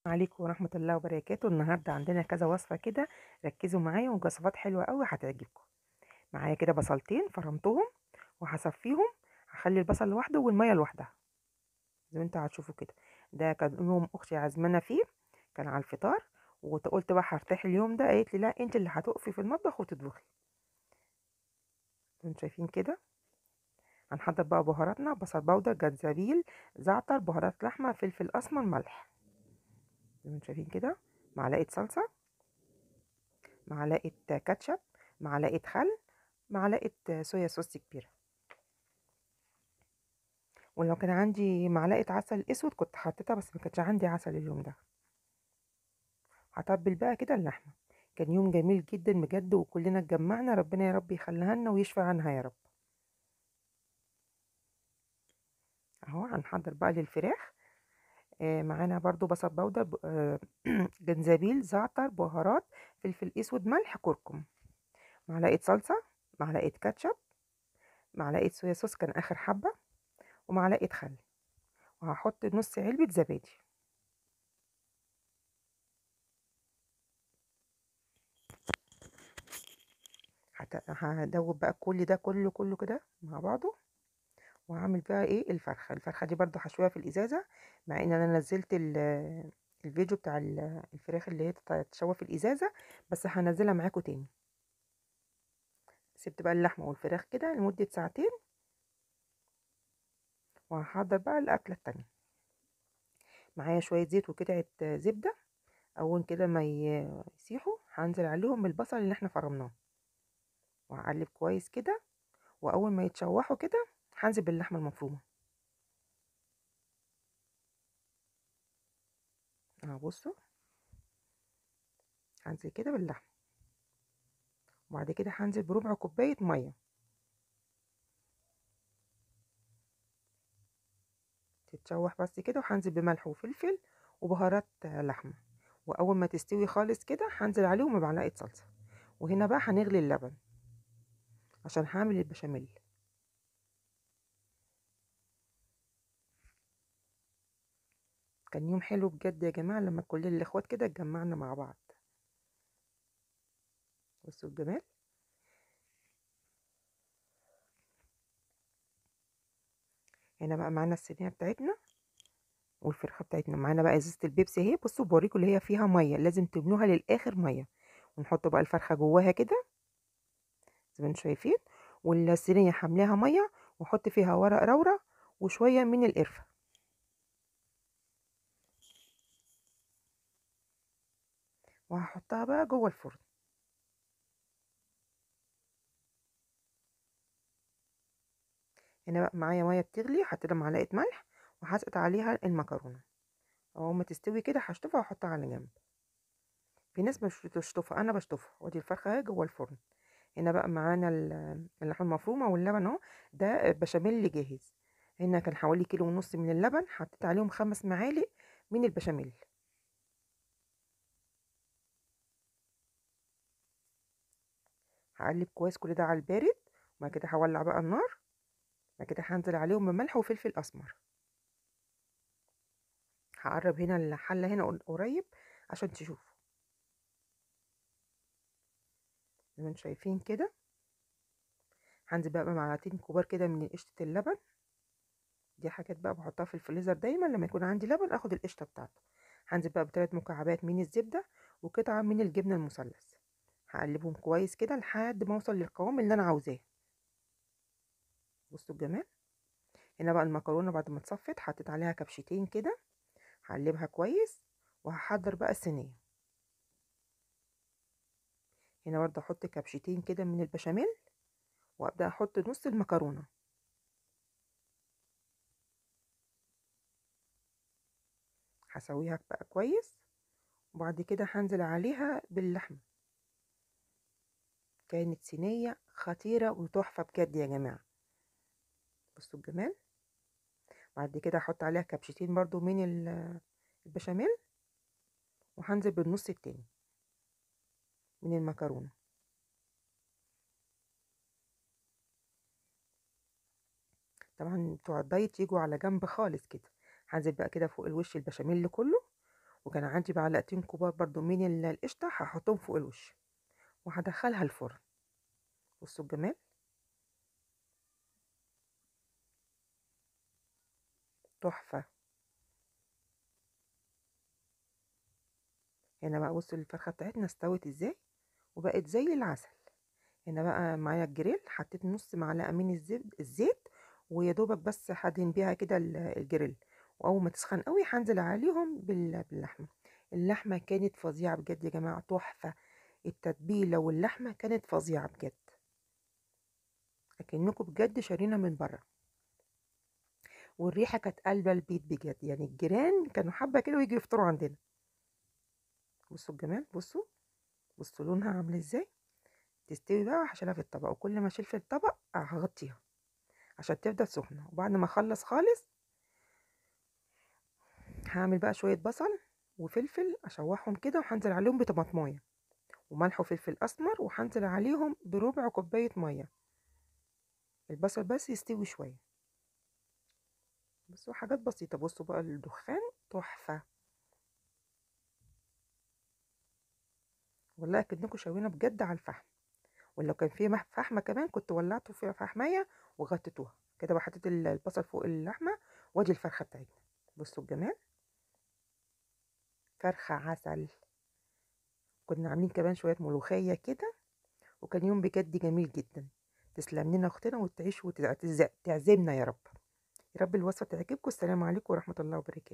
عليكم ورحمة الله وبركاته. النهاردة عندنا كذا وصفة كده. ركزوا معايا، ووصفات حلوة قوي هتعجبكم. معايا كده بصلتين فرمتهم وهصفيهم. هخلي البصل لوحده والمية لوحدها زي ما انتوا هتشوفوا كده. ده كان يوم اختي عازمانا فيه، كان على الفطار. وقلت بقى هرتاح اليوم ده، قالت لي لا انت اللي هتقفي في المطبخ وتطبخي. انتوا شايفين كده. هنحضر بقى بهاراتنا: بصل بودر، جنزبيل، زعتر، بهارات لحمة، فلفل اسمر، ملح. زي ما انتوا شايفين كده. معلقة صلصة، معلقة كاتشب، معلقة خل، معلقة صويا صوص كبيرة. ولو كان عندي معلقة عسل اسود كنت حطيتها، بس ما كانش عندي عسل اليوم ده. هتبل بقى كده اللحمة. كان يوم جميل جدا بجد، وكلنا اتجمعنا. ربنا يا رب يخليها لنا ويشفى عنها يا رب. اهو هنحضر بقى للفراخ. معانا برضو بصل بودر، جنزبيل، زعتر، بهارات، فلفل اسود، ملح، كركم، معلقة صلصة، معلقة كاتشب، معلقة صويا صوص كان اخر حبة، ومعلقة خل. وهحط نص علبة زبادي. هدوب بقى كل ده كله كده مع بعضه. وهعمل بقى ايه الفرخه دي برضو هشويها في الازازه. مع ان انا نزلت الفيديو بتاع الفراخ اللي هي تتشوى في الازازه، بس هنزلها معاكم تاني. سبت بقى اللحمه والفراخ كده لمده ساعتين. وهحضر بقى الاكله التانية. معايا شويه زيت وقطعه زبده. اول كده ما يسيحوا هنزل عليهم بالبصل اللي احنا فرمناه، وهقلب كويس كده. واول ما يتشوحوا كده هنزل باللحمه المفرومه. اهو بصوا، هنزل كده باللحمه. وبعد كده هنزل بربع كوبايه ميه تتشوح بس كده. وهنزل بملح وفلفل وبهارات لحمه. واول ما تستوي خالص كده هنزل عليهم بمعلقه صلصه. وهنا بقى هنغلي اللبن عشان هعمل البشاميل. كان يوم حلو بجد يا جماعه لما كل الاخوات كده اتجمعنا مع بعض. بصوا الجمال. هنا بقى معانا الصينيه بتاعتنا والفرخه بتاعتنا. معانا بقى ازازه البيبسي اهي. بصوا بوريكم اللي هي فيها ميه، لازم تبنوها للاخر ميه. ونحط بقى الفرخه جواها كده زي ما انتم شايفين. والصينيه حاملاها ميه، واحط فيها ورق لورا وشويه من القرفه. وهحطها بقى جوه الفرن. هنا بقى معايا ميه بتغلي، حطيت معلقه ملح وهسقط عليها المكرونه. اول ما تستوي كده هشطفها واحطها على جنب. في ناس مش بتشطفها، انا بشطفها. وادي الفرخه اهي جوه الفرن. هنا بقى معانا اللحمه المفرومه واللبن اهو. ده بشاميل جاهز. هنا كان حوالي كيلو ونص من اللبن، حطيت عليهم 5 معالق من البشاميل. هقلب كويس كل ده على البارد. وبعد كده هولع بقى النار. بعد كده هنزل عليهم بملح وفلفل اسمر. هقرب هنا الحله هنا قريب عشان تشوفوا. زي ما انتم شايفين كده. هنزل بقى بمعلقتين كبار كده من قشطه اللبن. دي حاجات بقى بحطها في الفريزر دايما لما يكون عندي لبن اخد القشطه بتاعته. هنزل بقى ب3 مكعبات من الزبده وقطعه من الجبنه المثلث. هقلبهم كويس كده لحد ما اوصل للقوام اللي انا عاوزاه. بصوا الجمال. هنا بقى المكرونه بعد ما اتصفت حطيت عليها كبشتين كده. هقلبها كويس. وهحضر بقى الصينيه. هنا برضه احط كبشتين كده من البشاميل. وابدا احط نص المكرونه. هسويها بقى كويس. وبعد كده هنزل عليها باللحمه. كانت صينيه خطيره وتحفه بجد يا جماعه. بصوا الجمال. بعد كده هحط عليها كبشتين برضو من البشاميل. وهنزل بالنص التاني من المكرونه. طبعا بتوع الدايت يجوا على جنب خالص كده. هنزل بقى كده فوق الوش البشاميل كله. وكان عندي معلقتين كبار برضو من القشطه هحطهم فوق الوش وهدخلها الفرن. بصوا الجمال، تحفه. هنا بقى بصوا الفرخه بتاعتنا استوت ازاي وبقت زي العسل. هنا بقى معايا الجريل، حطيت نص معلقه من الزيت ويا دوبك بس هدهن بيها كده الجريل، واول ما تسخن قوي هنزل عليهم باللحمه. اللحمه كانت فظيعه بجد يا جماعه، تحفه. التتبيله واللحمه كانت فظيعه بجد، اكنكم بجد شارينا من بره. والريحه كانت قلبه البيت بجد، يعني الجيران كانوا حابه كده ويجوا يفطروا عندنا. بصوا الجمال، بصوا، بصوا لونها عامل ازاي. تستوي بقى وهشيلها في الطبق، وكل ما اشيل في الطبق هغطيها عشان تفضل سخنه. وبعد ما اخلص خالص هعمل بقى شويه بصل وفلفل اشوحهم كده، وهنزل عليهم بطماطمايه وملح وفلفل اسمر، وهنزل عليهم بربع كوبايه ميه. البصل بس يستوي شويه. بصوا حاجات بسيطه. بصوا بقى الدخان، تحفه والله، كأنكم شاوينا بجد على الفحم. ولو كان في فحمه كمان كنت ولعته في فحميه وغطيتوها كده، وحطيت البصل فوق اللحمه. وادي الفرخه بتاعتنا. بصوا الجمال، فرخه عسل. كنا عاملين كمان شويه ملوخيه كده، وكان يوم بجد جميل جدا. تسلم لنا اختنا وتعيش وتعزمنا يا رب. يا رب الوصفه تعجبكم. السلام عليكم ورحمه الله وبركاته.